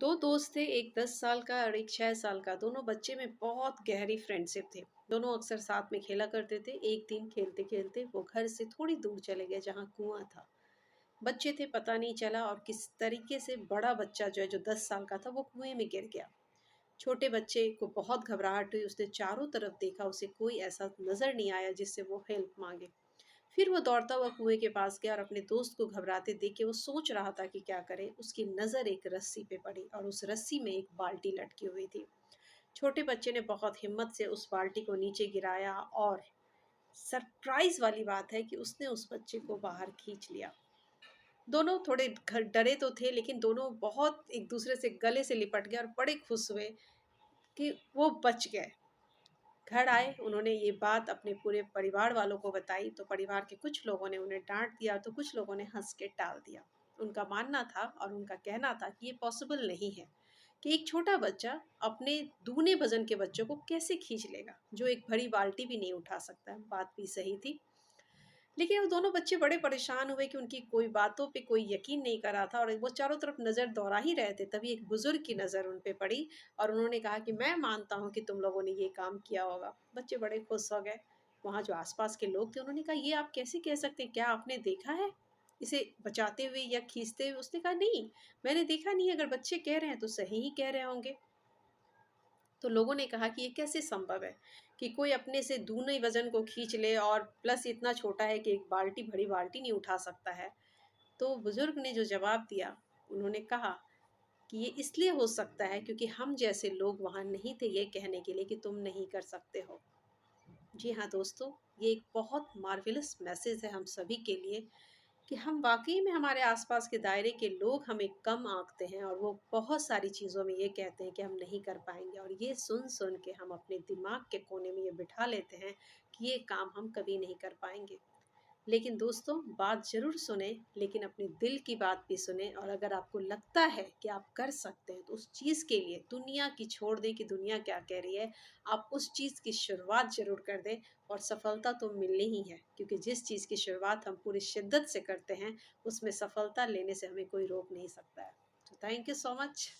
दो दोस्त थे, एक 10 साल का और एक 6 साल का। दोनों बच्चे में बहुत गहरी फ्रेंडशिप थी। दोनों अक्सर साथ में खेला करते थे। एक दिन खेलते खेलते वो घर से थोड़ी दूर चले गए जहाँ कुआं था। बच्चे थे, पता नहीं चला और किस तरीके से बड़ा बच्चा जो है, जो 10 साल का था, वो कुएं में गिर गया। छोटे बच्चे को बहुत घबराहट हुई। उसने चारों तरफ देखा, उसे कोई ऐसा नजर नहीं आया जिससे वो हेल्प मांगे। फिर वो दौड़ता हुआ कुएं के पास गया और अपने दोस्त को घबराते देख के वो सोच रहा था कि क्या करे। उसकी नज़र एक रस्सी पे पड़ी और उस रस्सी में एक बाल्टी लटकी हुई थी। छोटे बच्चे ने बहुत हिम्मत से उस बाल्टी को नीचे गिराया और सरप्राइज वाली बात है कि उसने उस बच्चे को बाहर खींच लिया। दोनों थोड़े डरे तो थे, लेकिन दोनों बहुत एक दूसरे से गले से लिपट गए और बड़े खुश हुए कि वो बच गए। घर आए, उन्होंने ये बात अपने पूरे परिवार वालों को बताई, तो परिवार के कुछ लोगों ने उन्हें डाँट दिया, तो कुछ लोगों ने हँस के टाल दिया। उनका मानना था और उनका कहना था कि ये पॉसिबल नहीं है कि एक छोटा बच्चा अपने दूने वज़न के बच्चों को कैसे खींच लेगा, जो एक भरी बाल्टी भी नहीं उठा सकता। बात भी सही थी। लेकिन वो दोनों बच्चे बड़े परेशान हुए कि उनकी कोई बातों पे कोई यकीन नहीं कर रहा था और वो चारों तरफ नज़र दौड़ा ही रहे थे। तभी एक बुज़ुर्ग की नज़र उन पे पड़ी और उन्होंने कहा कि मैं मानता हूँ कि तुम लोगों ने ये काम किया होगा। बच्चे बड़े खुश हो गए। वहाँ जो आस-पास के लोग थे, उन्होंने कहा, ये आप कैसे कह सकते हैं? क्या आपने देखा है इसे बचाते हुए या खींचते हुए? उसने कहा, नहीं, मैंने देखा नहीं है। अगर बच्चे कह रहे हैं तो सही ही कह रहे होंगे। तो लोगों ने कहा कि ये कैसे संभव है कि कोई अपने से दूने वज़न को खींच ले और प्लस इतना छोटा है कि एक बाल्टी भरी बाल्टी नहीं उठा सकता है। तो बुज़ुर्ग ने जो जवाब दिया, उन्होंने कहा कि ये इसलिए हो सकता है क्योंकि हम जैसे लोग वहाँ नहीं थे ये कहने के लिए कि तुम नहीं कर सकते हो। जी हाँ दोस्तों, ये एक बहुत मार्वेलस मैसेज है हम सभी के लिए कि हम वाक़ई में हमारे आस-पास के दायरे के लोग हमें कम आँकते हैं और वो बहुत सारी चीज़ों में ये कहते हैं कि हम नहीं कर पाएँगे, और ये सुन-सुन के हम अपने दिमाग के कोने में ये बिठा लेते हैं कि ये काम हम कभी नहीं कर पाएँगे। लेकिन दोस्तों, बात ज़रूर सुनें, लेकिन अपने दिल की बात भी सुनें, और अगर आपको लगता है कि आप कर सकते हैं, तो उस चीज़ के लिए दुनिया की छोड़ दें कि दुनिया क्या कह रही है। आप उस चीज़ की शुरुआत ज़रूर कर दें और सफलता तो मिलनी ही है, क्योंकि जिस चीज़ की शुरुआत हम पूरी शिद्दत से करते हैं, उसमें सफलता लेने से हमें कोई रोक नहीं सकता है। तो थैंक यू सो मच।